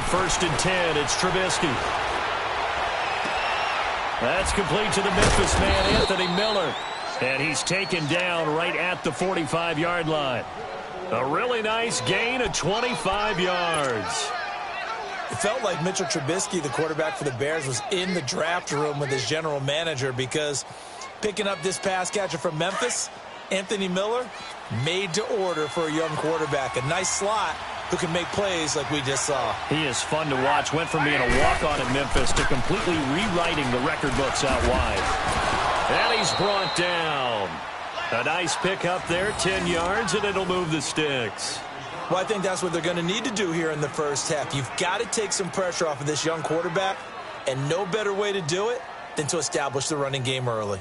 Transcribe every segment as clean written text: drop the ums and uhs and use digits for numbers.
first and 10. It's Trubisky. That's complete to the Memphis man, Anthony Miller. And he's taken down right at the 45-yard line. A really nice gain of 25 yards. It felt like Mitchell Trubisky, the quarterback for the Bears, was in the draft room with his general manager, because picking up this pass catcher from Memphis, Anthony Miller, made to order for a young quarterback. A nice slot who can make plays like we just saw. He is fun to watch. Went from being a walk-on in Memphis to completely rewriting the record books out wide. And he's brought down. A nice pick up there, 10 yards, and it'll move the sticks. Well, I think that's what they're going to need to do here in the first half. You've got to take some pressure off of this young quarterback, and no better way to do it than to establish the running game early.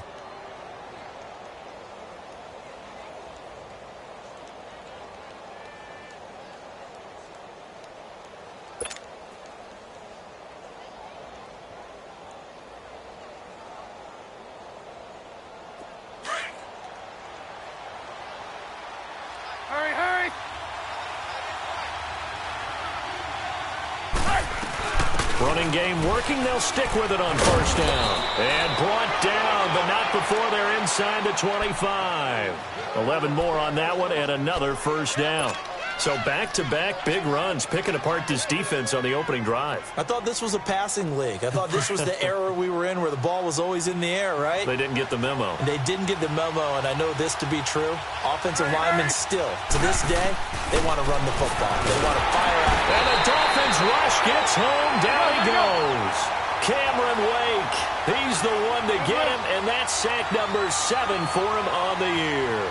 Running game working. They'll stick with it on first down. And brought down, but not before they're inside the 25. 11 more on that one and another first down. So back-to-back big runs, picking apart this defense on the opening drive. I thought this was a passing league. I thought this was the era we were in where the ball was always in the air, right? They didn't get the memo. And they didn't get the memo, and I know this to be true. Offensive linemen still, to this day, they want to run the football. They want to fire out. And the Dolphins rush gets home. Down he goes. Cameron Wake. He's the one to get him, and that's sack number 7 for him on the year.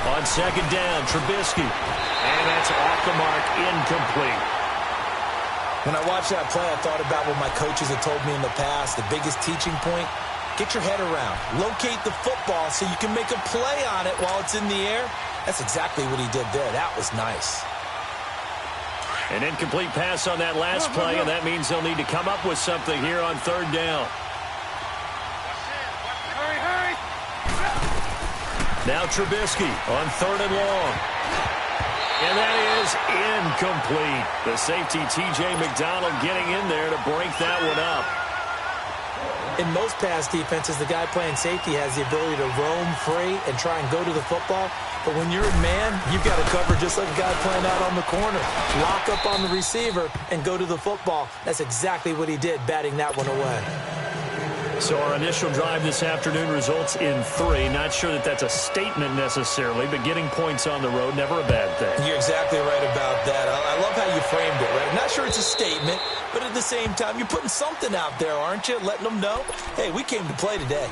On second down, Trubisky. And that's off the mark, incomplete. When I watched that play, I thought about what my coaches had told me in the past. The biggest teaching point, get your head around. Locate the football so you can make a play on it while it's in the air. That's exactly what he did there. That was nice. An incomplete pass on that last play, and that means they'll need to come up with something here on third down. Now Trubisky on third and long. And that is incomplete. The safety, T.J. McDonald, getting in there to break that one up. In most pass defenses, the guy playing safety has the ability to roam free and try and go to the football. But when you're a man, you've got to cover just like a guy playing out on the corner. Lock up on the receiver and go to the football. That's exactly what he did, batting that one away. So our initial drive this afternoon results in 3. Not sure that that's a statement necessarily, but getting points on the road, never a bad thing. You're exactly right about that. I love how you framed it, right? Not sure it's a statement, but at the same time, you're putting something out there, aren't you? Letting them know, hey, we came to play today.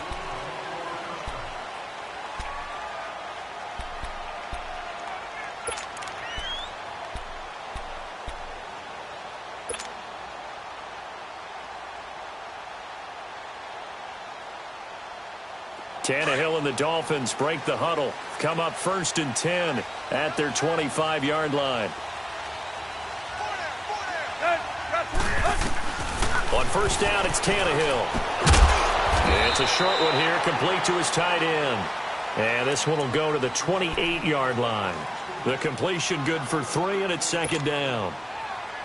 Tannehill and the Dolphins break the huddle. Come up first and 10 at their 25-yard line. On first down, it's Tannehill. It's a short one here, complete to his tight end. And this one will go to the 28-yard line. The completion good for 3, and it's second down.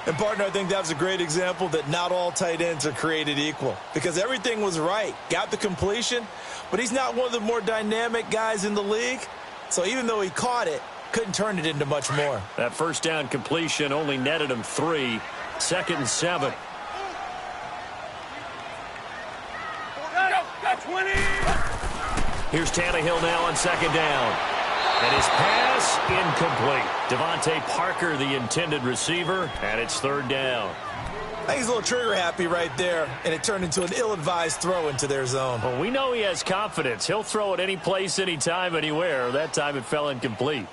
And, partner, I think that was a great example that not all tight ends are created equal, because everything was right. Got the completion, but he's not one of the more dynamic guys in the league. So even though he caught it, couldn't turn it into much more. That first down completion only netted him 3. Second and 7. Here's Tannehill now on second down. And his pass, incomplete. Devontae Parker, the intended receiver, and it's third down. I think he's a little trigger happy right there, and it turned into an ill-advised throw into their zone. Well, we know he has confidence. He'll throw it any place, anytime, anywhere. That time it fell incomplete.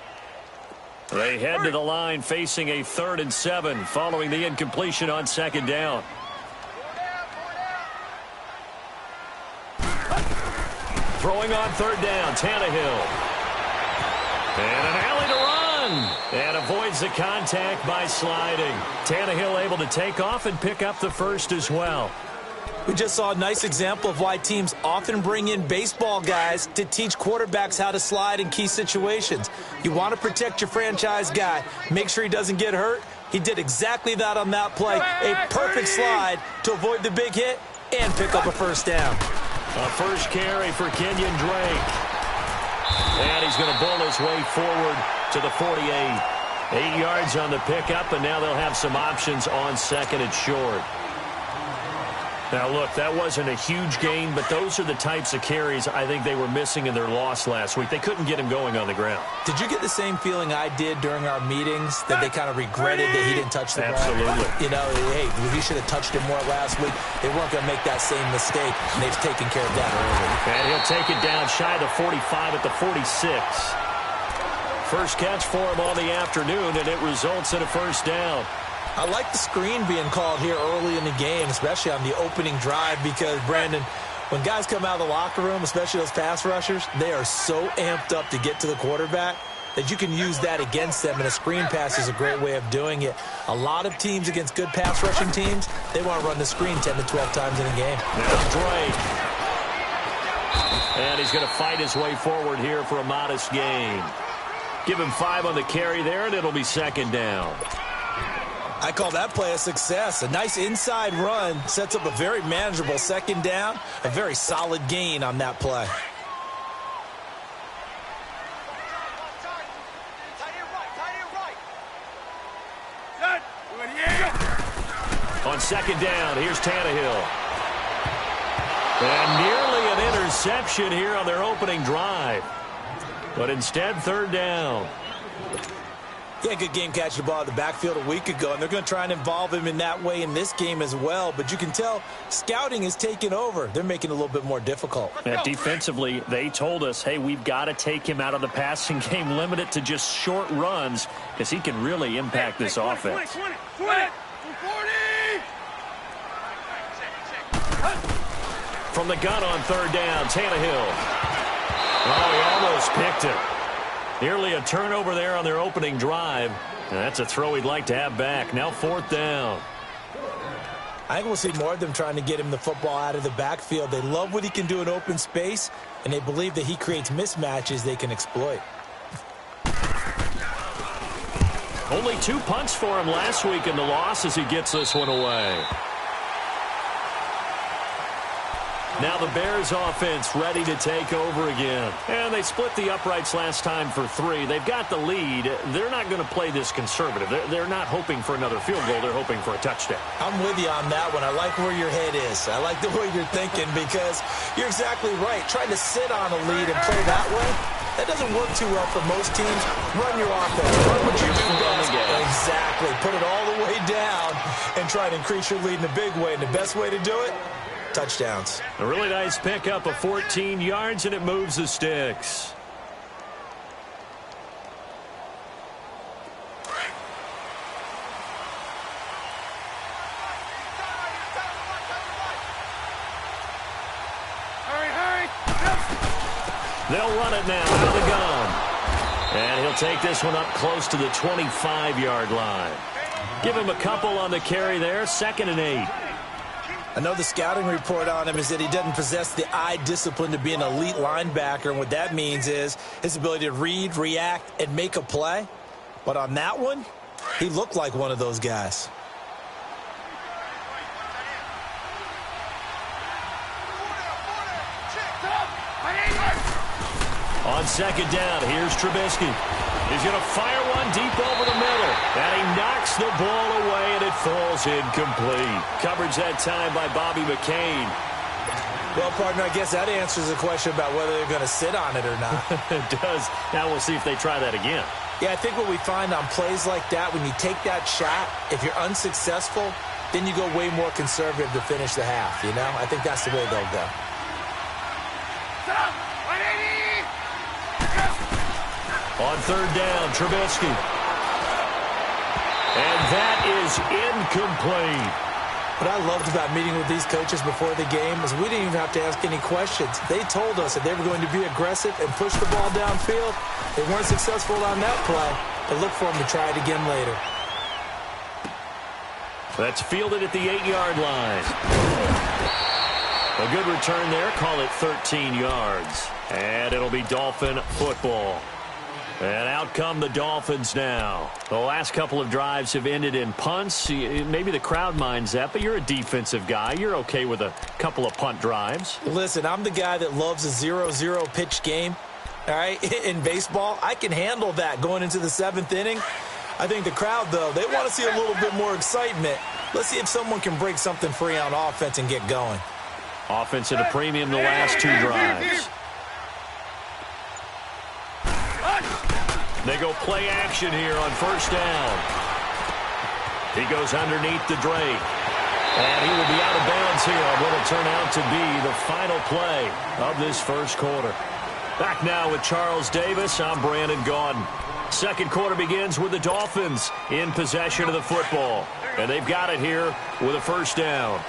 They head to the line facing a 3rd and 7 following the incompletion on second down. Throwing on third down, Tannehill. And an alley to run. And avoids the contact by sliding. Tannehill able to take off and pick up the first as well. We just saw a nice example of why teams often bring in baseball guys to teach quarterbacks how to slide in key situations. You want to protect your franchise guy. Make sure he doesn't get hurt. He did exactly that on that play. A perfect slide to avoid the big hit and pick up a first down. A first carry for Kenyon Drake. And he's going to bull his way forward to the 48. 8 yards on the pickup, and now they'll have some options on second and short. Now, look, that wasn't a huge gain, but those are the types of carries I think they were missing in their loss last week. They couldn't get him going on the ground. Did you get the same feeling I did during our meetings, that they kind of regretted that he didn't touch the ball? Absolutely. You know, hey, he should have touched it more last week. They weren't going to make that same mistake, and they've taken care of that early. And he'll take it down shy of the 45 at the 46. First catch for him on the afternoon, and it results in a first down. I like the screen being called here early in the game, especially on the opening drive, because, Brandon, when guys come out of the locker room, especially those pass rushers, they are so amped up to get to the quarterback that you can use that against them, and a screen pass is a great way of doing it. A lot of teams against good pass rushing teams, they want to run the screen 10 to 12 times in a game. Now Drake. And he's going to fight his way forward here for a modest gain. Give him 5 on the carry there, and it'll be second down. I call that play a success. A nice inside run sets up a very manageable second down, a very solid gain on that play. On second down, here's Tannehill. And nearly an interception here on their opening drive. But instead, third down. Yeah, good game catching the ball at the backfield a week ago, and they're going to try and involve him in that way in this game as well. But you can tell scouting is taking over. They're making it a little bit more difficult. And defensively, they told us, hey, we've got to take him out of the passing game, limit it to just short runs, because he can really impact this offense. 20. From the gun on third down, Tannehill. Oh, he almost picked it. Nearly a turnover there on their opening drive. And that's a throw he'd like to have back. Now fourth down. I think we'll see more of them trying to get him the football out of the backfield. They love what he can do in open space, and they believe that he creates mismatches they can exploit. Only 2 punts for him last week in the loss as he gets this one away. Now the Bears offense ready to take over again. And they split the uprights last time for 3. They've got the lead. They're not going to play this conservative. They're not hoping for another field goal. They're hoping for a touchdown. I'm with you on that one. I like where your head is. I like the way you're thinking, because you're exactly right. Trying to sit on a lead and play that way, that doesn't work too well for most teams. Run your offense. Run what you do best. Exactly. Put it all the way down and try to increase your lead in a big way. And the best way to do it, touchdowns. A really nice pickup of 14 yards, and it moves the sticks. Hurry. They'll run it now out of the gun. And he'll take this one up close to the 25-yard line. Give him a couple on the carry there. 2nd and 8. I know the scouting report on him is that he doesn't possess the eye discipline to be an elite linebacker, and what that means is his ability to read, react, and make a play. But on that one, he looked like one of those guys. On second down, here's Trubisky. He's going to fire one deep over the middle. And he knocks the ball away, and it falls incomplete. Coverage that time by Bobby McCain. Well, partner, I guess that answers the question about whether they're going to sit on it or not. It does. Now we'll see if they try that again. Yeah, I think what we find on plays like that, when you take that shot, if you're unsuccessful, then you go way more conservative to finish the half, you know? I think that's the way they'll go. On third down, Trubisky. And that is incomplete. What I loved about meeting with these coaches before the game is we didn't even have to ask any questions. They told us that they were going to be aggressive and push the ball downfield. They weren't successful on that play, but look for them to try it again later. That's fielded at the 8-yard line. A good return there. Call it 13 yards. And it'll be Dolphin football. And out come the Dolphins now. The last couple of drives have ended in punts. Maybe the crowd minds that, but you're a defensive guy. You're okay with a couple of punt drives. Listen, I'm the guy that loves a 0-0 pitch game. All right, in baseball, I can handle that going into the 7th inning. I think the crowd, though, they want to see a little bit more excitement. Let's see if someone can break something free on offense and get going. Offense at a premium the last 2 drives. They go play action here on first down. He goes underneath the Drake. And he will be out of bounds here on what will turn out to be the final play of this first quarter. Back now with Charles Davis, I'm Brandon Gaudin. Second quarter begins with the Dolphins in possession of the football. And they've got it here with a first down.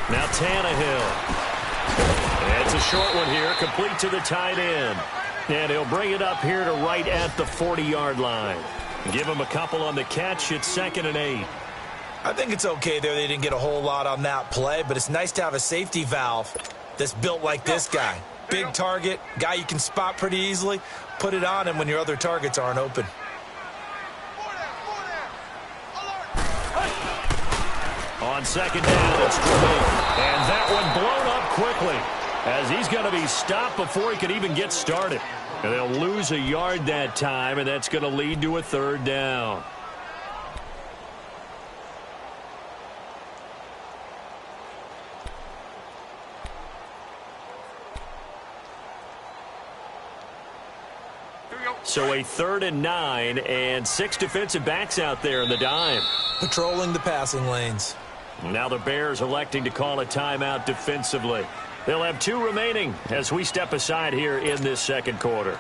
Now Tannehill. And it's a short one here, complete to the tight end. And he'll bring it up here to right at the 40-yard line. Give him a couple on the catch. It's 2nd and 8. I think it's okay there. They didn't get a whole lot on that play, but it's nice to have a safety valve that's built like this guy. Big target, guy you can spot pretty easily. Put it on him when your other targets aren't open. On second down, it's Drake. And that one blown up quickly as he's going to be stopped before he can even get started. And they'll lose a yard that time, and that's going to lead to a 3rd down. So a 3rd and 9 and 6 defensive backs out there in the dime. Patrolling the passing lanes. Now the Bears electing to call a timeout defensively. They'll have 2 remaining as we step aside here in this second quarter.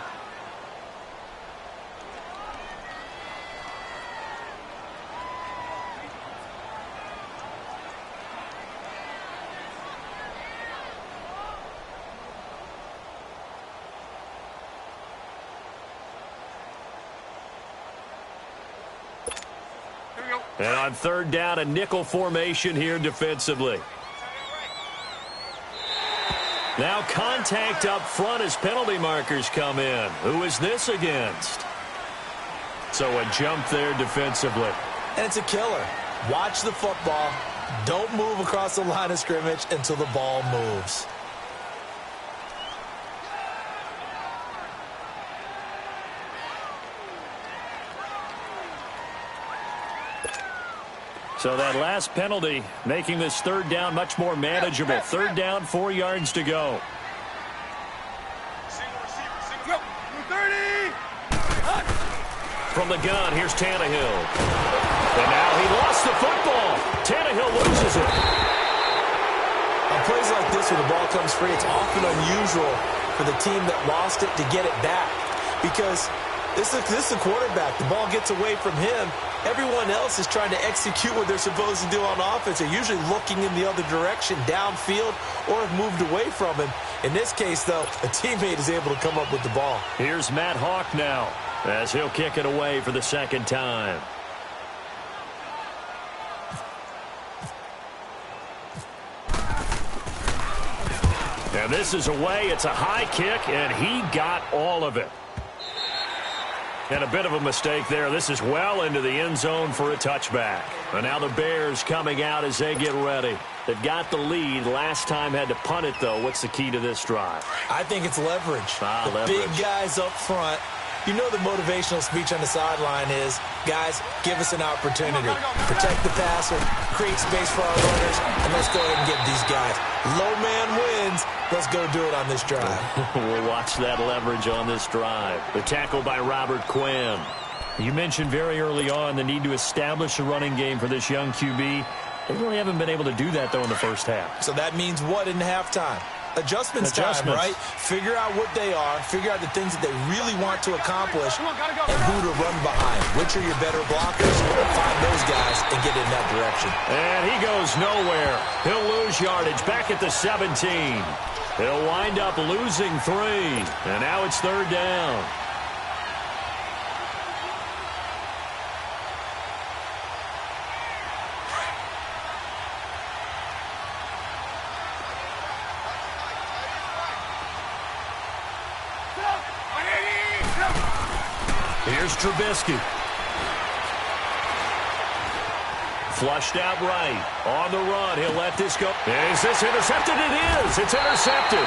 And on 3rd down, a nickel formation here defensively. Now contact up front as penalty markers come in. Who is this against? So a jump there defensively. And it's a killer. Watch the football. Don't move across the line of scrimmage until the ball moves. So that last penalty making this 3rd down much more manageable. 3rd down, 4 yards to go. From the gun, here's Tannehill. And now he lost the football. Tannehill loses it. On plays like this where the ball comes free, it's often unusual for the team that lost it to get it back. Because this is the quarterback. The ball gets away from him. Everyone else is trying to execute what they're supposed to do on offense. They're usually looking in the other direction, downfield, or have moved away from him. In this case, though, a teammate is able to come up with the ball. Here's Matt Hawk now as he'll kick it away for the 2nd time. And this is away. It's a high kick, and he got all of it. And a bit of a mistake there. This is well into the end zone for a touchback. And now the Bears coming out as they get ready. They've got the lead. Last time had to punt it, though. What's the key to this drive? I think it's leverage. Leverage. Big guys up front. You know the motivational speech on the sideline is, guys, give us an opportunity. Protect the passer, create space for our runners, and let's go ahead and get these guys. Low man wins. Let's go do it on this drive. We'll watch that leverage on this drive. The tackle by Robert Quinn. You mentioned very early on the need to establish a running game for this young QB. They really haven't been able to do that, though, in the first half. So that means what in halftime? Adjustments time, right? Figure out what they are, figure out the things that they really want to accomplish, and who to run behind. Which are your better blockers? Find those guys and get in that direction. And he goes nowhere. He'll lose yardage back at the 17. He'll wind up losing 3. And now it's 3rd down. Here's Trubisky. Flushed out right. On the run. He'll let this go. Is this intercepted? It is. It's intercepted.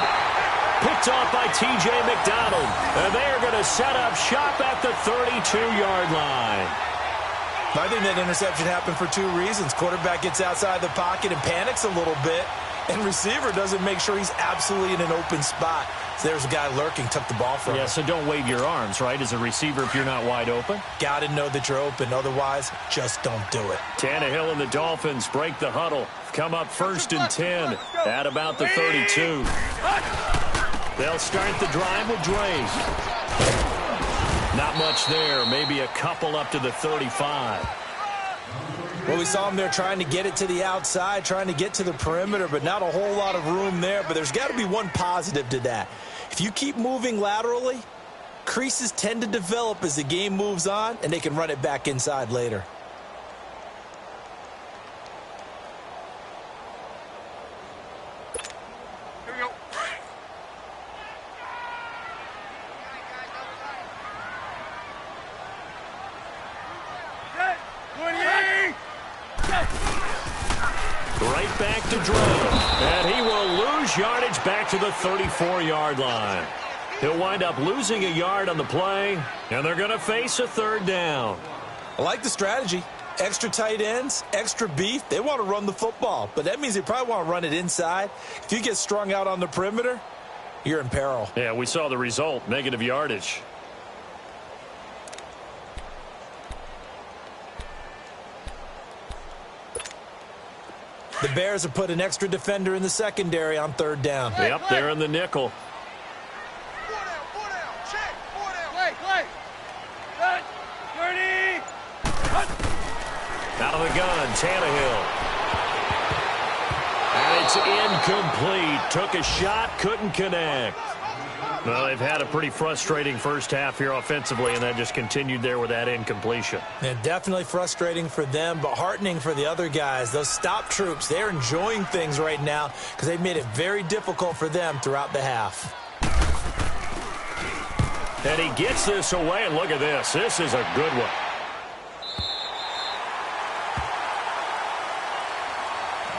Picked off by T.J. McDonald. And they are going to set up shop at the 32-yard line. I think that interception happened for two reasons. Quarterback gets outside the pocket and panics a little bit. And receiver doesn't make sure he's absolutely in an open spot. So there's a guy lurking, took the ball from him. Yeah, so don't wave your arms, right, as a receiver if you're not wide open. Got to know that you're open. Otherwise, just don't do it. Tannehill and the Dolphins break the huddle. Come up 1st and 10 at about the 32. They'll start the drive with Drake. Not much there. Maybe a couple up to the 35. Well, we saw him there trying to get it to the outside, trying to get to the perimeter, but not a whole lot of room there. But there's got to be one positive to that. If you keep moving laterally, creases tend to develop as the game moves on, and they can run it back inside later. Here we go. Right back to Drake. And he will lose yardage back to the 34-yard line. He'll wind up losing a yard on the play, and they're going to face a 3rd down. I like the strategy. Extra tight ends, extra beef. They want to run the football, but that means they probably want to run it inside. If you get strung out on the perimeter, you're in peril. Yeah, we saw the result, negative yardage. The Bears have put an extra defender in the secondary on 3rd down. Yep, they're in the nickel. 4 down, check, 4 down. Play. Cut, 30. Out of the gun, Tannehill. And it's incomplete. Took a shot, couldn't connect. Well, they've had a pretty frustrating first half here offensively, and that just continued there with that incompletion. Yeah, definitely frustrating for them, but heartening for the other guys. Those stop troops, they're enjoying things right now because they've made it very difficult for them throughout the half. And he gets this away, and look at this. This is a good one.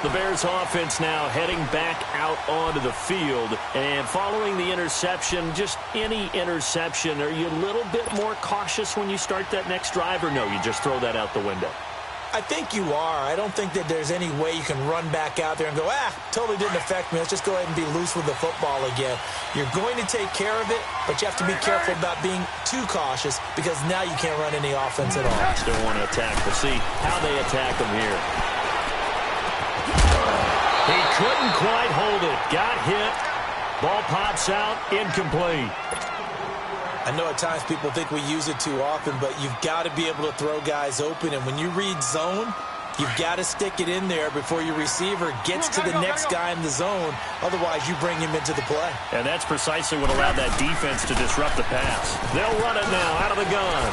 The Bears offense now heading back out onto the field. And following the interception, just any interception, are you a little bit more cautious when you start that next drive, or no, you just throw that out the window? I think you are. I don't think that there's any way you can run back out there and go, totally didn't affect me. Let's just go ahead and be loose with the football again. You're going to take care of it, but you have to be careful about being too cautious because now you can't run any offense at all. Still want to attack. We'll see how they attack them here. He couldn't quite hold it. Got hit. Ball pops out. Incomplete. I know at times people think we use it too often, but you've got to be able to throw guys open. And when you read zone, you've got to stick it in there before your receiver gets to the next guy in the zone. Otherwise, you bring him into the play. And that's precisely what allowed that defense to disrupt the pass. They'll run it now out of the gun.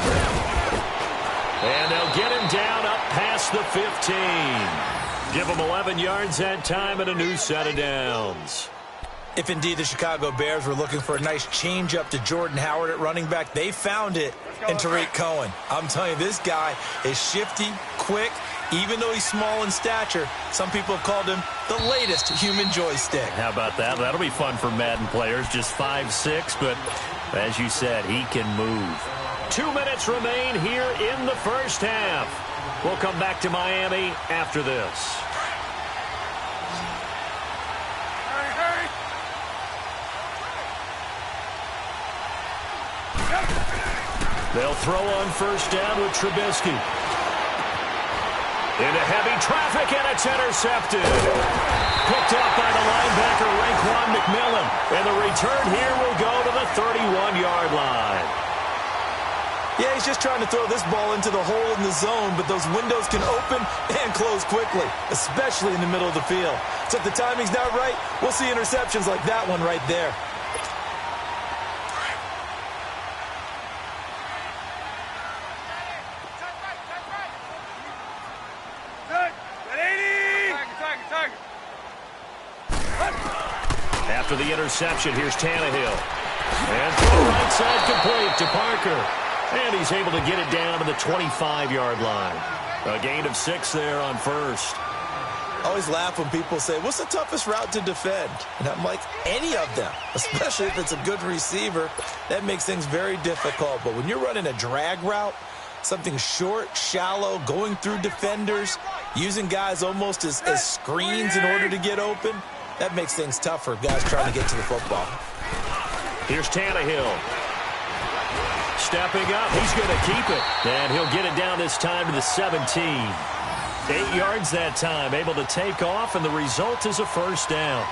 And they'll get him down up past the 15. Give him 11 yards that time and a new set of downs. If indeed the Chicago Bears were looking for a nice change-up to Jordan Howard at running back, they found it in Tariq Cohen. I'm telling you, this guy is shifty, quick, even though he's small in stature. Some people have called him the latest human joystick. How about that? That'll be fun for Madden players, just 5'6", but as you said, he can move. 2 minutes remain here in the first half. We'll come back to Miami after this. Hurry. They'll throw on first down with Trubisky. Into heavy traffic, and it's intercepted. Picked up by the linebacker, Raekwon McMillan. And the return here will go to the 31-yard line. Yeah, he's just trying to throw this ball into the hole in the zone, but those windows can open and close quickly, especially in the middle of the field. So if the timing's not right, we'll see interceptions like that one right there. After the interception, here's Tannehill. And throw right side complete to Parker. And he's able to get it down to the 25-yard line. A gain of 6 there on first. I always laugh when people say, what's the toughest route to defend? And I'm like, any of them, especially if it's a good receiver. That makes things very difficult. But when you're running a drag route, something short, shallow, going through defenders, using guys almost as screens in order to get open, that makes things tough for guys trying to get to the football. Here's Tannehill. Stepping up, he's going to keep it. And he'll get it down this time to the 17. 8 yards that time, able to take off, and the result is a first down.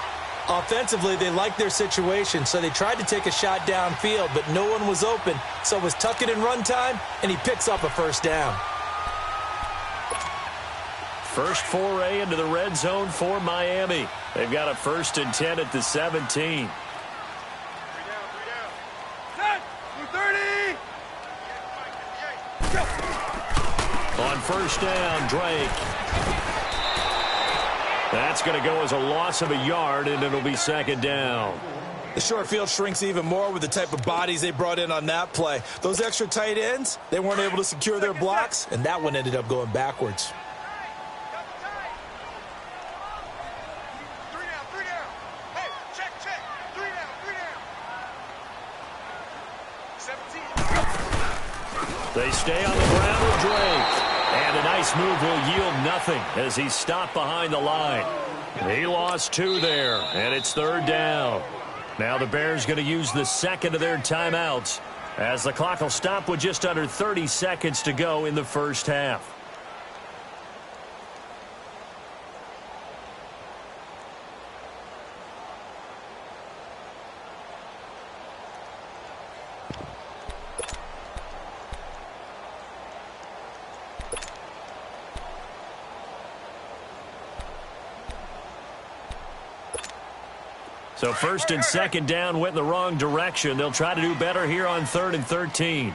Offensively, they liked their situation, so they tried to take a shot downfield, but no one was open. So it was tuck it in run time, and he picks up a first down. First foray into the red zone for Miami. They've got a 1st and 10 at the 17. 30. On first down, Drake. That's going to go as a loss of a yard, and it'll be 2nd down. The short field shrinks even more with the type of bodies they brought in on that play. Those extra tight ends, they weren't able to secure their blocks, and that one ended up going backwards. 3 down. Hey, check. 3 down. 17. They stay on the ground with Drake. And a nice move will yield nothing as he's stopped behind the line. He lost 2 there, and it's 3rd down. Now the Bears going to use the 2nd of their timeouts as the clock will stop with just under 30 seconds to go in the first half. So 1st and 2nd down went in the wrong direction. They'll try to do better here on 3rd and 13.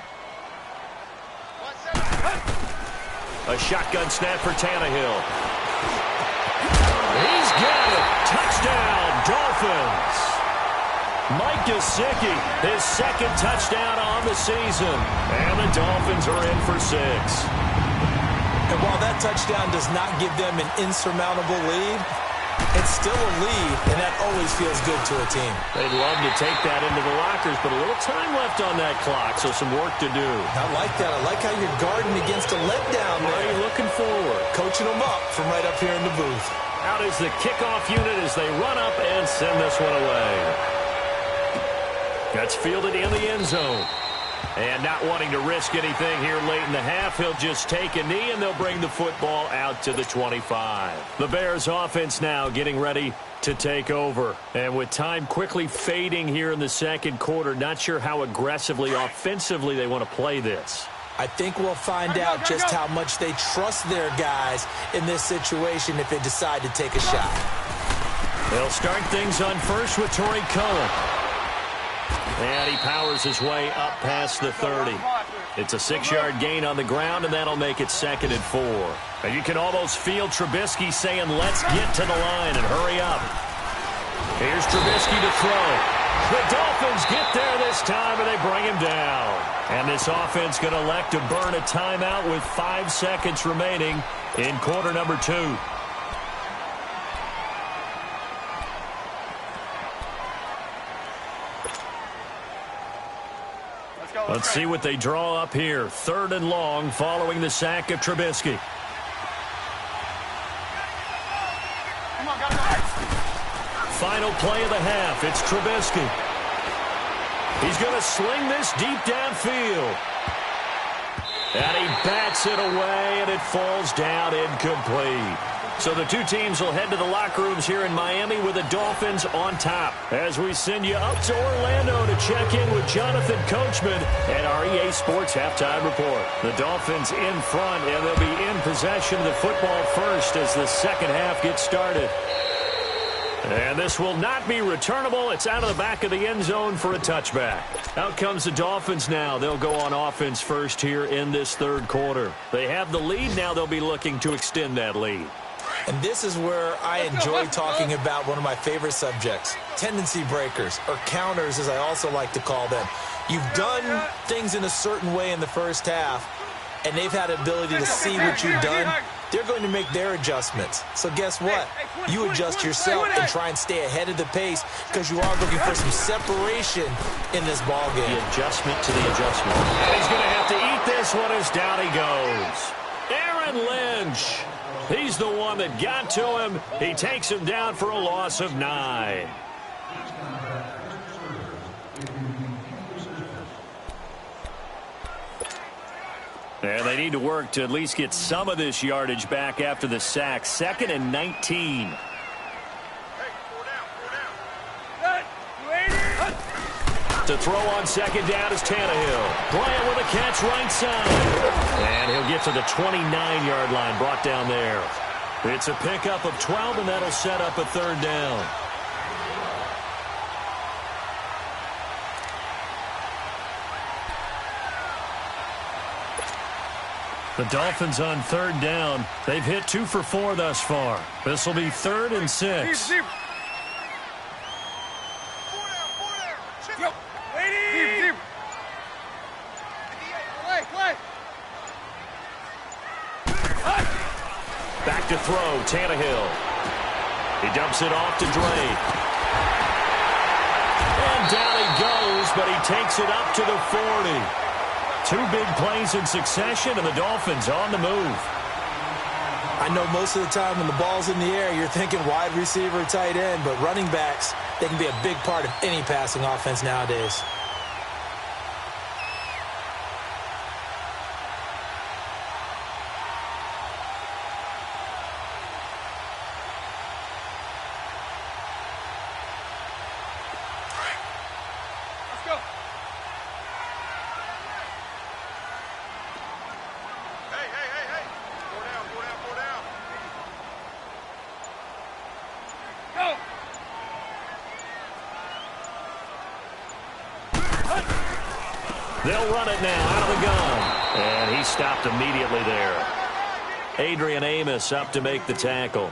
A shotgun snap for Tannehill. He's got it. Touchdown, Dolphins. Mike Gesicki, his 2nd touchdown on the season. And the Dolphins are in for 6. And while that touchdown does not give them an insurmountable lead, it's still a lead, and that always feels good to a team. They'd love to take that into the lockers, but a little time left on that clock, so some work to do. I like that. I like how you're guarding against a letdown there. Well, you're looking forward. Coaching them up from right up here in the booth. Out is the kickoff unit as they run up and send this one away. That's fielded in the end zone. And not wanting to risk anything here late in the half, he'll just take a knee, and they'll bring the football out to the 25. The Bears offense now getting ready to take over. And with time quickly fading here in the 2nd quarter, not sure how aggressively, offensively they want to play this. I think we'll find out just how much they trust their guys in this situation if they decide to take a shot. They'll start things on first with Torrey Cohen. And he powers his way up past the 30. It's a 6-yard gain on the ground, and that'll make it 2nd and 4. And you can almost feel Trubisky saying, let's get to the line and hurry up. Here's Trubisky to throw. The Dolphins get there this time, and they bring him down. And this offense going to elect to burn a timeout with 5 seconds remaining in quarter number 2. Let's see what they draw up here. 3rd and long following the sack of Trubisky. Final play of the half. It's Trubisky. He's going to sling this deep downfield. And he bats it away, and it falls down incomplete. So the two teams will head to the locker rooms here in Miami with the Dolphins on top. As we send you up to Orlando to check in with Jonathan Coachman and our EA Sports Halftime Report. The Dolphins in front, and they'll be in possession of the football first as the 2nd half gets started. And this will not be returnable. It's out of the back of the end zone for a touchback. Out comes the Dolphins now. They'll go on offense first here in this 3rd quarter. They have the lead. Now they'll be looking to extend that lead. And this is where I enjoy talking about one of my favorite subjects, tendency breakers, or counters as I also like to call them. You've done things in a certain way in the first half, and they've had the ability to see what you've done. They're going to make their adjustments. So guess what? You adjust yourself and try and stay ahead of the pace because you are looking for some separation in this ball game. The adjustment to the adjustment. And he's going to have to eat this one as down he goes. Aaron Lynch. He's the one that got to him. He takes him down for a loss of 9. And they need to work to at least get some of this yardage back after the sack. 2nd and 19. To throw on 2nd down is Tannehill. Bryant with a catch right side. And he'll get to the 29-yard line, brought down there. It's a pickup of 12, and that'll set up a 3rd down. The Dolphins on 3rd down. They've hit 2 for 4 thus far. This will be 3rd and 6. Back to throw, Tannehill. He dumps it off to Drake. And down he goes, but he takes it up to the 40. 2 big plays in succession, and the Dolphins on the move. I know most of the time when the ball's in the air, you're thinking wide receiver, tight end, but running backs, they can be a big part of any passing offense nowadays. They'll run it now out of the gun. And he stopped immediately there. Adrian Amos up to make the tackle.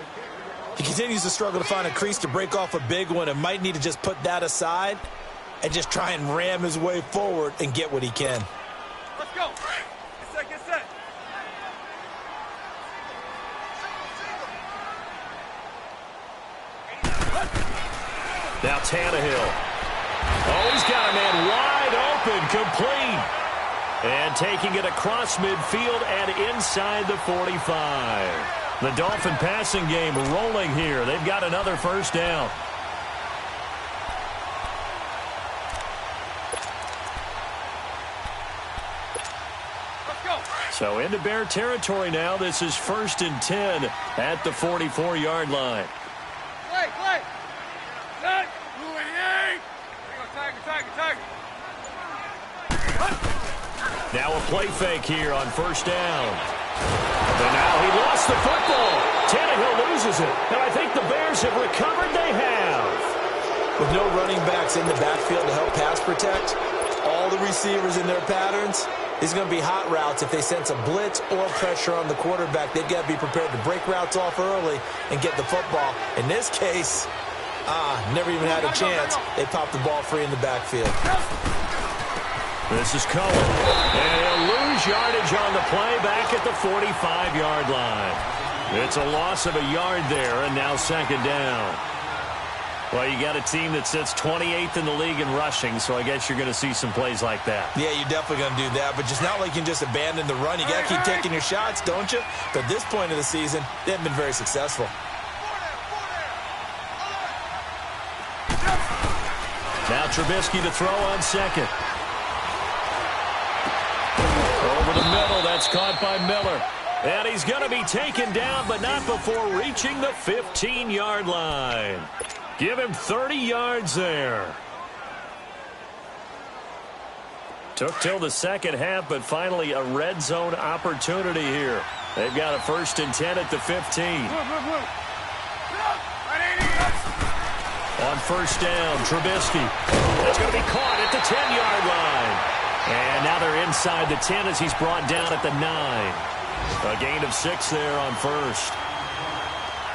He continues to struggle to find a crease to break off a big one and might need to just put that aside and just try and ram his way forward and get what he can. Let's go. Get set, get set. Now Tannehill. Oh, he's got a man wide open, complete. And taking it across midfield and inside the 45. The Dolphin passing game rolling here. They've got another 1st down. Let's go. So into Bear territory now. This is 1st and 10 at the 44-yard line. Play. Set. Tiger. Now a play fake here on 1st down. And now he lost the football. Tannehill loses it. And I think the Bears have recovered. They have. With no running backs in the backfield to help pass protect, all the receivers in their patterns, these are going to be hot routes. If they sense a blitz or pressure on the quarterback, they've got to be prepared to break routes off early and get the football. In this case, never even had a chance. They popped the ball free in the backfield. This is Cohen. And he'll lose yardage on the play back at the 45-yard line. It's a loss of a yard there, and now 2nd down. Well, you got a team that sits 28th in the league in rushing, so I guess you're going to see some plays like that. Yeah, you're definitely going to do that, but just not like you can just abandon the run. You got to keep taking your shots, don't you? But at this point of the season, they haven't been very successful. Now Trubisky to throw on 2nd. Over the middle, that's caught by Miller. And he's going to be taken down, but not before reaching the 15-yard line. Give him 30 yards there. Took till the 2nd half, but finally a red zone opportunity here. They've got a 1st and 10 at the 15. On 1st down, Trubisky. It's going to be caught at the 10-yard line. And now they're inside the 10 as he's brought down at the 9. A gain of 6 there on 1st.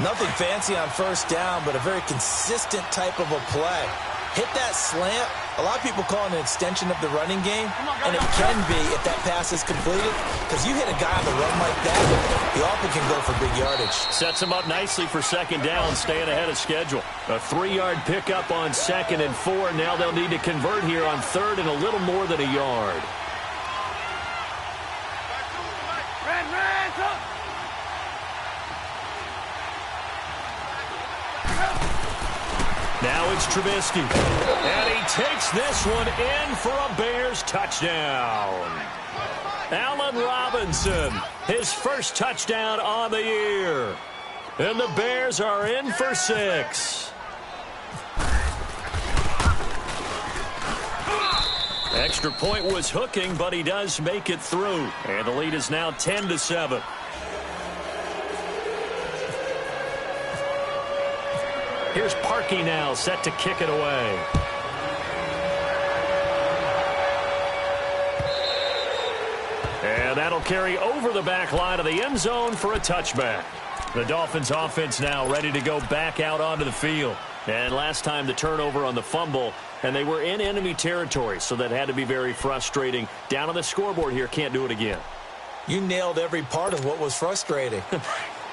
Nothing fancy on 1st down, but a very consistent type of a play. hit that slant. A lot of people call it an extension of the running game, and it can be if that pass is completed, because you hit a guy on the run like that, he often can go for big yardage. Sets him up nicely for second down, staying ahead of schedule. A 3-yard pickup on 2nd and 4. Now they'll need to convert here on 3rd and a little more than a yard. Now it's Trubisky, and he takes this one in for a Bears touchdown. Allen Robinson, his first touchdown on the year. And the Bears are in for 6. Extra point was hooking, but he does make it through. And the lead is now 10-7. Here's Parkey now, set to kick it away. And that'll carry over the back line of the end zone for a touchback. The Dolphins offense now ready to go back out onto the field. And last time the turnover on the fumble, and they were in enemy territory, so that had to be very frustrating. Down on the scoreboard here, can't do it again. You nailed every part of what was frustrating.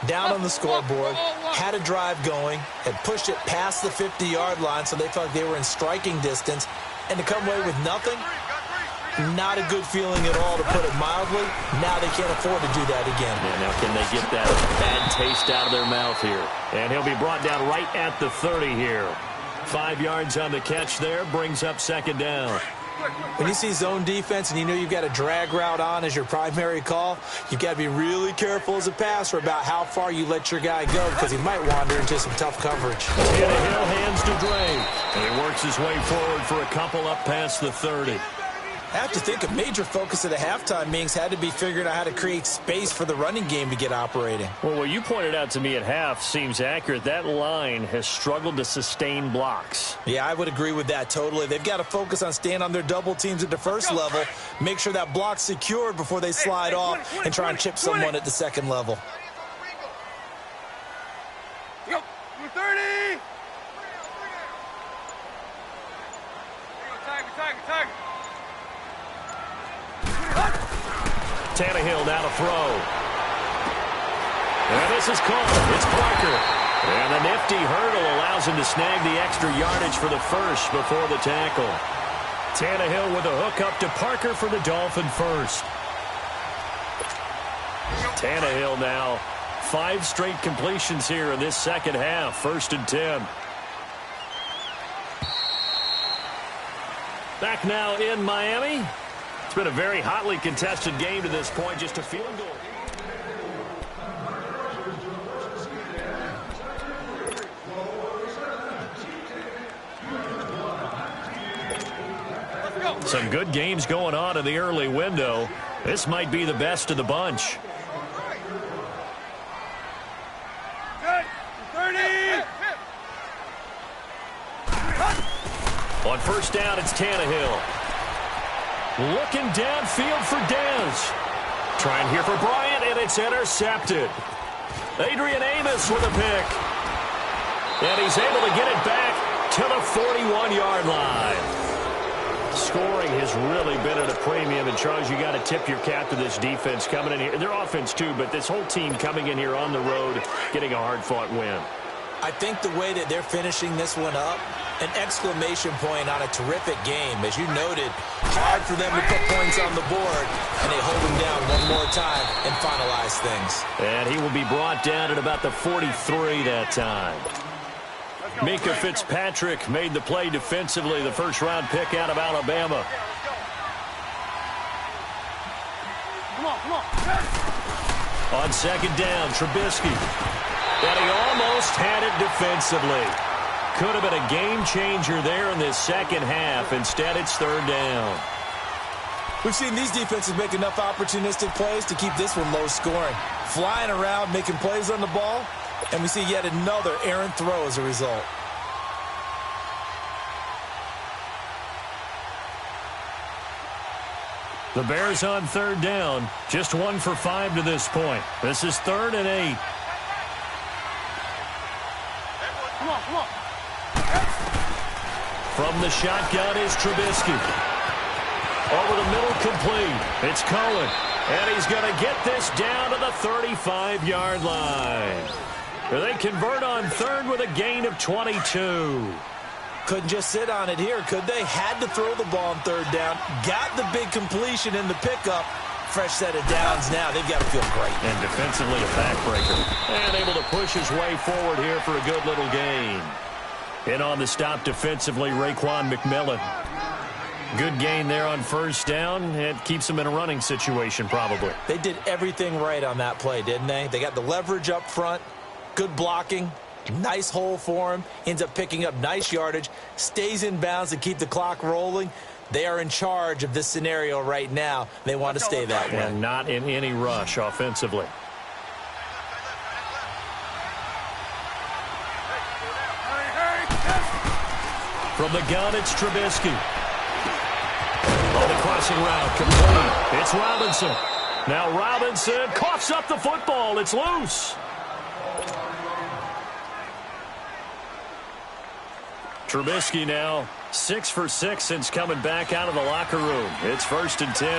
Down on the scoreboard, had a drive going, had pushed it past the 50-yard line so they felt like they were in striking distance, and to come away with nothing, not a good feeling at all, to put it mildly. Now they can't afford to do that again. Yeah, now can they get that bad taste out of their mouth here? And he'll be brought down right at the 30 here. 5 yards on the catch there, brings up 2nd down. When you see zone defense and you know you've got a drag route on as your primary call, you've got to be really careful as a passer about how far you let your guy go, because he might wander into some tough coverage. Tannehill hands to Dre, and he works his way forward for a couple up past the 30. I have to think a major focus of the halftime meetings had to be figuring out how to create space for the running game to get operating. Well, what you pointed out to me at half seems accurate. That line has struggled to sustain blocks. Yeah, I would agree with that totally. They've got to focus on staying on their double teams at the first level, make sure that block's secured before they slide off and try and chip someone at the second level. Go, 30! Tiger. Tannehill now to throw. And this is caught. It's Parker. And the nifty hurdle allows him to snag the extra yardage for the first before the tackle. Tannehill with a hook up to Parker for the Dolphin first. Tannehill now 5 straight completions here in this second half. 1st and 10. Back now in Miami. It's been a very hotly contested game to this point, just a field goal. Some good games going on in the early window. This might be the best of the bunch. 30! On 1st down, it's Tannehill. Looking downfield for Dez. Trying here for Bryant, and it's intercepted. Adrian Amos with a pick. And he's able to get it back to the 41-yard line. Scoring has really been at a premium. And, Charles, you got to tip your cap to this defense coming in here. Their offense, too, but this whole team coming in here on the road, getting a hard-fought win. I think the way that they're finishing this one up, an exclamation point on a terrific game. As you noted, hard for them to put points on the board, and they hold them down one more time and finalize things. And he will be brought down at about the 43 that time. Minka Fitzpatrick made the play defensively, the first-round pick out of Alabama. Come on. On 2nd down, Trubisky. And he almost had it defensively. Could have been a game-changer there in this second half. Instead, it's 3rd down. We've seen these defenses make enough opportunistic plays to keep this one low scoring. Flying around, making plays on the ball, and we see yet another errant throw as a result. The Bears on 3rd down. Just 1 for 5 to this point. This is 3rd and 8. Come on. From the shotgun is Trubisky. Over the middle, complete. It's Cohen. And he's going to get this down to the 35-yard line. They convert on third with a gain of 22. Couldn't just sit on it here, could they? Had to throw the ball on third down. Got the big completion in the pickup. Fresh set of downs now. They've got to feel great. And defensively a backbreaker. And able to push his way forward here for a good little gain. In on the stop defensively, Raekwon McMillan. Good gain there on first down. It keeps them in a running situation probably. They did everything right on that play, didn't they? They got the leverage up front. Good blocking. Nice hole for him. Ends up picking up nice yardage. Stays in bounds to keep the clock rolling. They are in charge of this scenario right now. They want to stay that way. And not in any rush offensively. From the gun, it's Trubisky. On the crossing route, complete. It's Robinson. Now Robinson coughs up the football. It's loose. Trubisky now 6 for 6 since coming back out of the locker room. It's 1st and 10.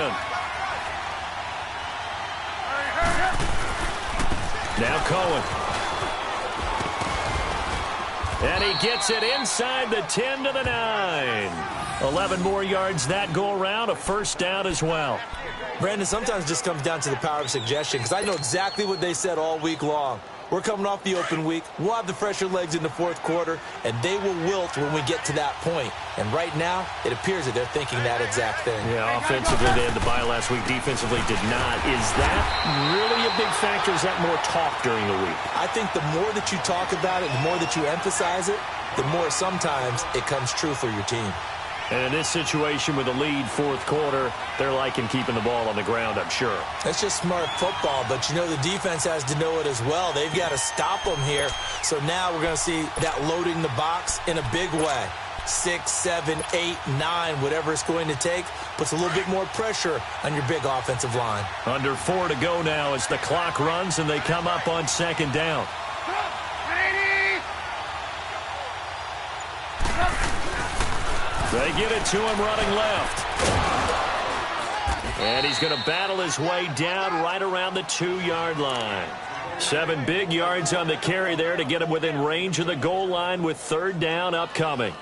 Now Cohen. And he gets it inside the 10 to the 9. 11 more yards that go around, a first down as well. Brandon, sometimes it just comes down to the power of suggestion, because I know exactly what they said all week long. We're coming off the open week. We'll have the fresher legs in the fourth quarter, and they will wilt when we get to that point. And right now, it appears that they're thinking that exact thing. Yeah, offensively, they had the bye last week. Defensively, did not. Is that really a big factor? Is that more talk during the week? I think the more that you talk about it, the more that you emphasize it, the more sometimes it comes true for your team. And in this situation with a lead fourth quarter, they're liking keeping the ball on the ground, I'm sure. That's just smart football, but you know the defense has to know it as well. They've got to stop them here. So now we're going to see that loading the box in a big way. 6, 7, 8, 9, whatever it's going to take, puts a little bit more pressure on your big offensive line. Under 4 to go now as the clock runs and they come up on second down. They get it to him running left. And he's going to battle his way down right around the 2-yard line. 7 big yards on the carry there to get him within range of the goal line with third down upcoming.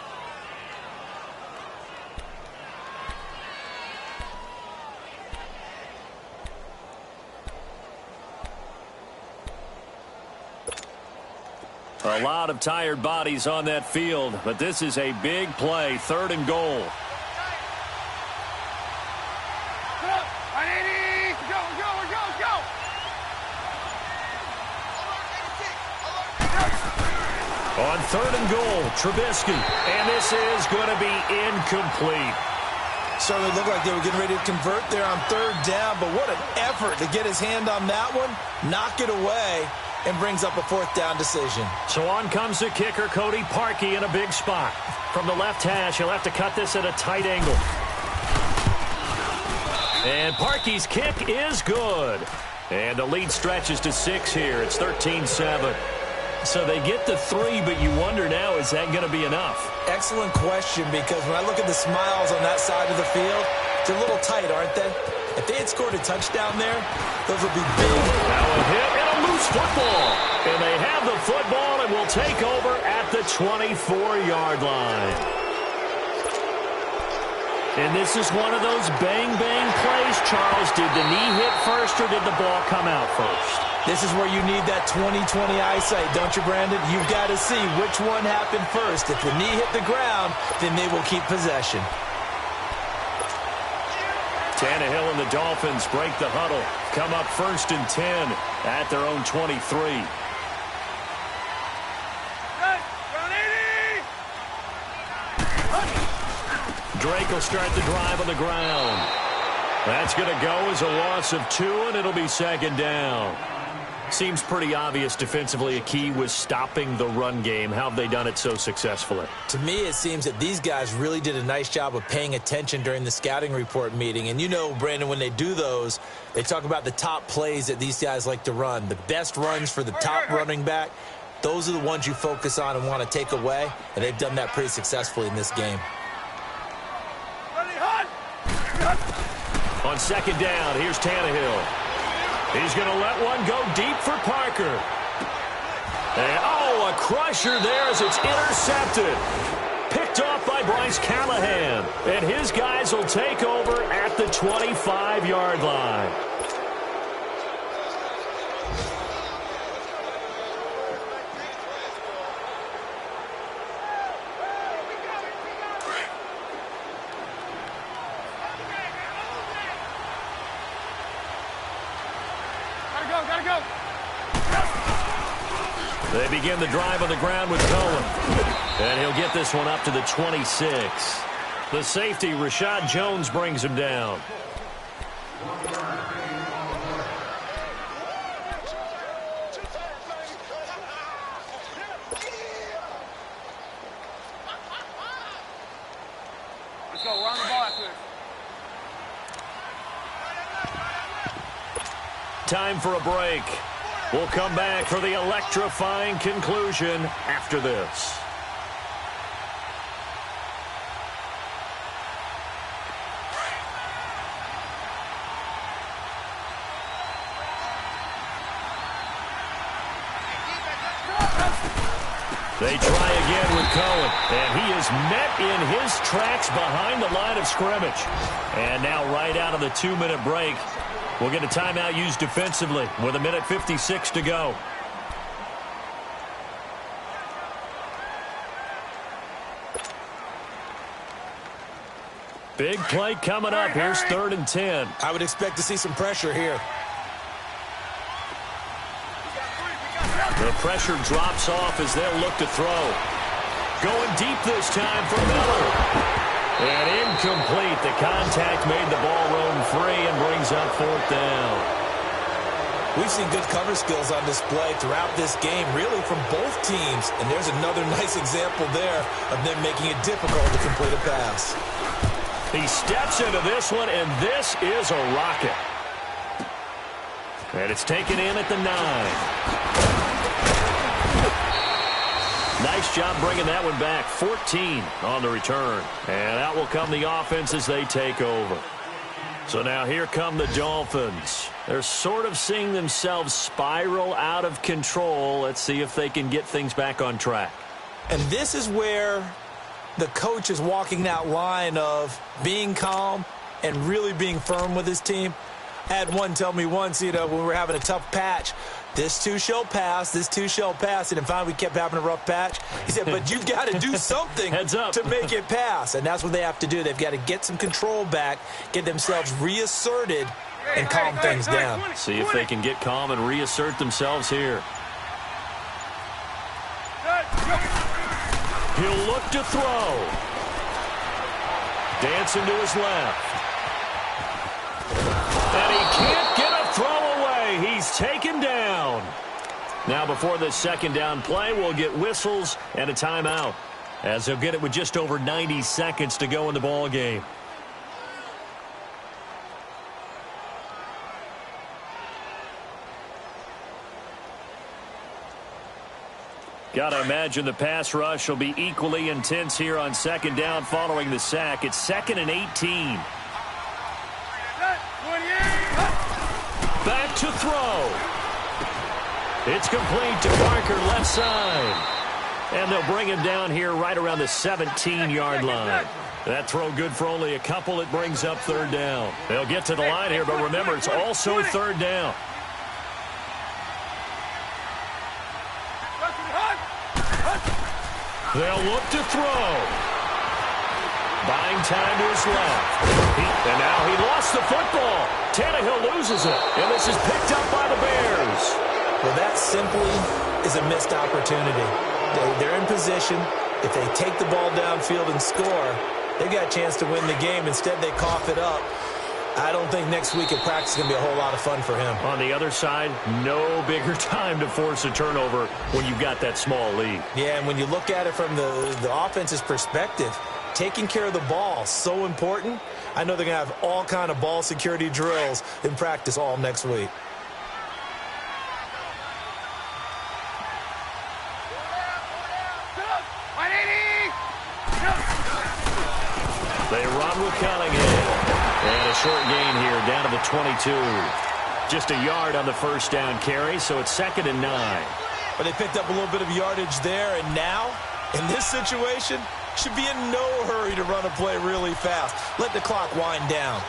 A lot of tired bodies on that field, but this is a big play, 3rd and goal. On 3rd and goal, Trubisky, and this is going to be incomplete. Certainly looked like they were getting ready to convert there on third down, but what an effort to get his hand on that one, knock it away, and brings up a 4th down decision. So on comes the kicker, Cody Parkey, in a big spot. From the left hash, he'll have to cut this at a tight angle. And Parkey's kick is good. And the lead stretches to 6 here. It's 13-7. So they get the 3, but you wonder now, is that going to be enough? Excellent question, because when I look at the smiles on that side of the field, they're a little tight, aren't they? If they had scored a touchdown there, those would be big. Now a hit and a loose football. And they have the football and will take over at the 24-yard line. And this is one of those bang-bang plays, Charles. Did the knee hit first or did the ball come out first? This is where you need that 20/20 eyesight, don't you, Brandon? You've got to see which one happened first. If the knee hit the ground, then they will keep possession. Tannehill and the Dolphins break the huddle. Come up 1st and 10 at their own 23. Drake will start the drive on the ground. That's going to go as a loss of 2, and it'll be 2nd down. Seems pretty obvious defensively a key was stopping the run game. How have they done it so successfully? To me, it seems that these guys really did a nice job of paying attention during the scouting report meeting. And you know, Brandon, when they do those, they talk about the top plays that these guys like to run. The best runs for the top running back. those are the ones you focus on and want to take away, and they've done that pretty successfully in this game. On second down, here's Tannehill. He's going to let one go deep for Parker. And, a crusher there as it's intercepted. Picked off by Bryce Callahan. And his guys will take over at the 25-yard line. Gotta go. They begin the drive on the ground with Cohen. And he'll get this one up to the 26. The safety, Rashad Jones, brings him down. Let's go. We're on the ball after this. Time for a break. We'll come back for the electrifying conclusion after this. They try again with Cohen, and he is met in his tracks behind the line of scrimmage. And now right out of the 2-minute break, we'll get a timeout used defensively with 1:56 to go. Big play coming up. Here's 3rd and 10. I would expect to see some pressure here. The pressure drops off as they'll look to throw. Going deep this time for Miller. And incomplete. The contact made the ball roam free and brings up 4th down. We've seen good cover skills on display throughout this game, really from both teams. And there's another nice example there of them making it difficult to complete a pass. He steps into this one, and this is a rocket. And it's taken in at the 9. Nice job bringing that one back. 14 on the return. And out will come the offense as they take over. So now here come the Dolphins. They're sort of seeing themselves spiral out of control. Let's see if they can get things back on track. And this is where the coach is walking that line of being calm and really being firm with his team. I had one tell me once, when we were having a tough patch, this too shall pass, this too shall pass. And finally we kept having a rough patch. He said, but you've got to do something Heads up. to make it pass. And that's what they have to do. They've got to get some control back, get themselves reasserted, and calm things down. See if they can get calm and reassert themselves here. He'll look to throw. Dancing to his left. And he can't get a throw away. He's taken down. Now before this 2nd down play, we'll get whistles and a timeout, as they'll get it with just over 90 seconds to go in the ball game. Got to imagine the pass rush will be equally intense here on 2nd down following the sack. It's 2nd and 18. Back to throw. It's complete to Parker, left side. And they'll bring him down here right around the 17-yard line. That throw good for only a couple. It brings up 3rd down. They'll get to the line here, but remember, it's also 3rd down. They'll look to throw. Buying time to his left. And now he lost the football. Tannehill loses it. And this is picked up by the Bears. Well, that simply is a missed opportunity. They're in position. If they take the ball downfield and score, they've got a chance to win the game. Instead, they cough it up. I don't think next week at practice is going to be a whole lot of fun for him. On the other side, no bigger time to force a turnover when you've got that small lead. Yeah, and when you look at it from the offense's perspective, taking care of the ball, so important. I know they're going to have all kind of ball security drills in practice all next week. 180! They run with Cunningham. And a short gain here, down to the 22. Just a yard on the first down carry, so it's 2nd and 9. But they picked up a little bit of yardage there, and now, in this situation, should be in no hurry to run a play really fast. Let the clock wind down.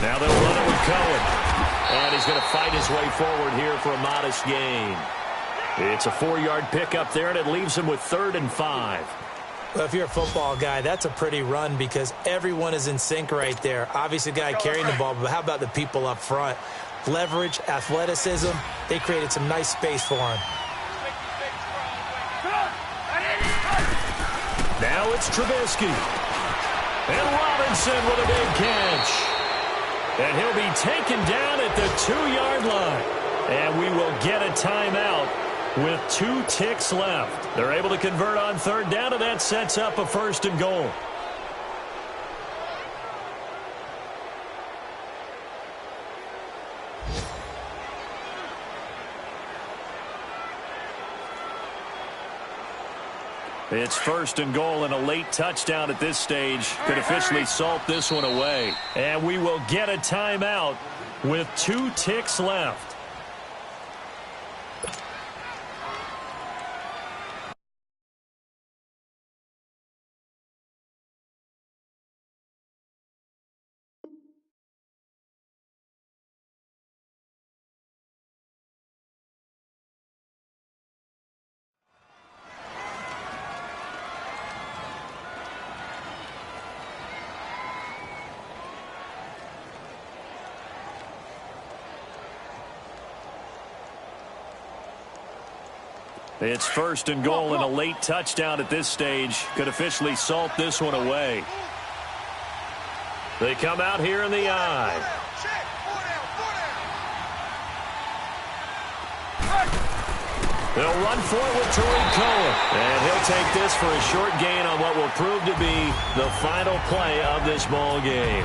Now they'll run it with Cohen. And he's going to fight his way forward here for a modest gain. It's a 4-yard pickup there, and it leaves him with 3rd and 5. Well, if you're a football guy, that's a pretty run because everyone is in sync right there. Obviously, the guy carrying the ball, but how about the people up front? Leverage, athleticism, they created some nice space for him. Now it's Trubisky. And Robinson with a big catch. And he'll be taken down at the 2-yard line. And we will get a timeout with 2 ticks left. They're able to convert on 3rd down, and that sets up a 1st and goal. It's 1st and goal, and a late touchdown at this stage could officially salt this one away. And we will get a timeout with 2 ticks left. It's 1st and goal, and a late touchdown at this stage could officially salt this one away. They come out here in the eye. They'll run for it with Tariq Cohen. And he'll take this for a short gain on what will prove to be the final play of this ball game.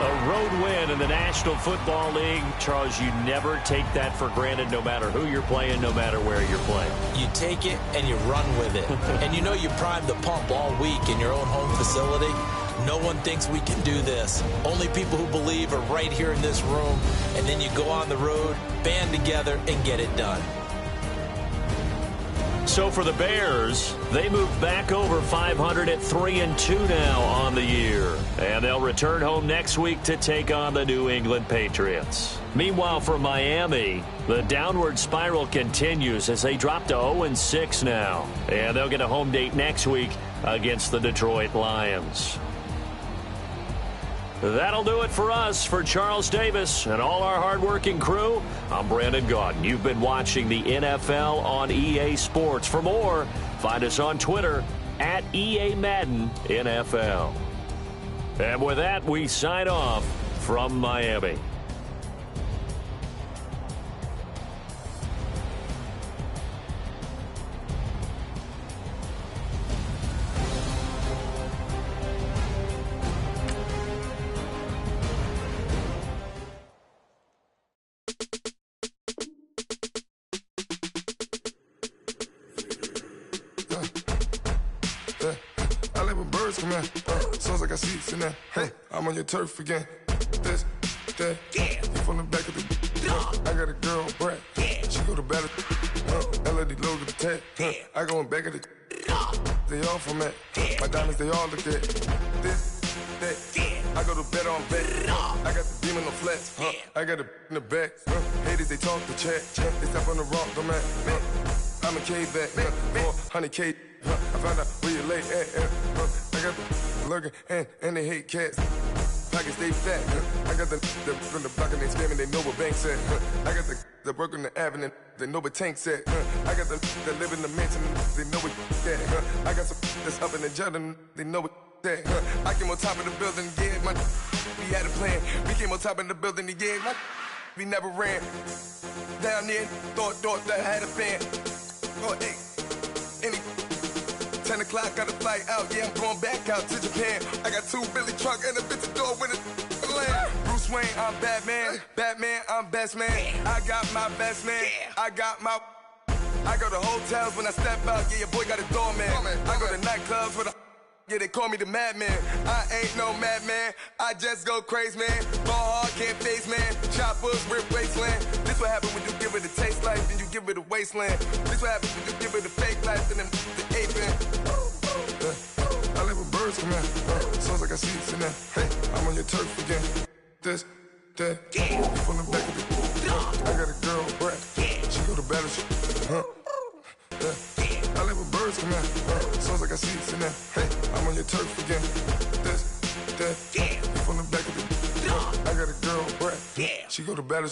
A road win in the National Football League. Charles, you never take that for granted no matter who you're playing, no matter where you're playing. You take it and you run with it. And you know you primed the pump all week in your own home facility. No one thinks we can do this. Only people who believe are right here in this room. And then you go on the road, band together, and get it done. So for the Bears, they move back over 500 at 3-2 now on the year. And they'll return home next week to take on the New England Patriots. Meanwhile, for Miami, the downward spiral continues as they drop to 0-6 now. And they'll get a home date next week against the Detroit Lions. That'll do it for us. For Charles Davis and all our hardworking crew, I'm Brandon Gaudin. You've been watching the NFL on EA Sports. For more, find us on Twitter at EA Madden NFL. And with that, we sign off from Miami. Come here, sounds like I see it in there. Hey, I'm on your turf again. This, that, you from the back of the. I got a girl, Brad. She go to battle. LED logo the tag. I go in back of the. They all from that. My diamonds, they all look at. This, that. I go to bet on bet. I got the demon on flats. I got it in the back. Haters, they talk the chat. They step on the rock, don't matter. I'm a K-back. 400K. I found out where you lay at. I got the lurking and they hate cats. Pockets stay fat. I got the from the block and they scamming, they know what banks at. I got the work on the avenue, they know what tanks at. I got the that live in the mansion, they know what that. I got some that's up in the jungle, they know what that. I came on top of the building, yeah, my we had a plan. We came on top of the building, yeah, we never ran. Down there, thought that I had a fan. Oh, hey, any 10 o'clock, got a flight out. Yeah, I'm going back out to Japan. I got 2 Billy truck and a bitch door with a land. Bruce Wayne, I'm Batman. Batman, I'm best man. I got my best man. I got my. I go to hotels when I step out. Yeah, your boy got a doorman. I go to nightclubs with a. Yeah, they call me the madman. I ain't no madman. I just go crazy, man. Ball hard, can't face, man. Choppers, rip wasteland. This what happen when you give it a taste life, then you give it a wasteland. This what happens when you give it a fake life, and then the ape in. I live with birds, come here. Sounds like I see it in there. Hey, I'm on your turf again. This, that, from the back of the. I got a girl, Brad. She go to battle. I live with birds, come here. Sounds like I see it in there. Hey, I'm on your turf again. This, that, from the back of the. I got a girl, Brad. She go to battle.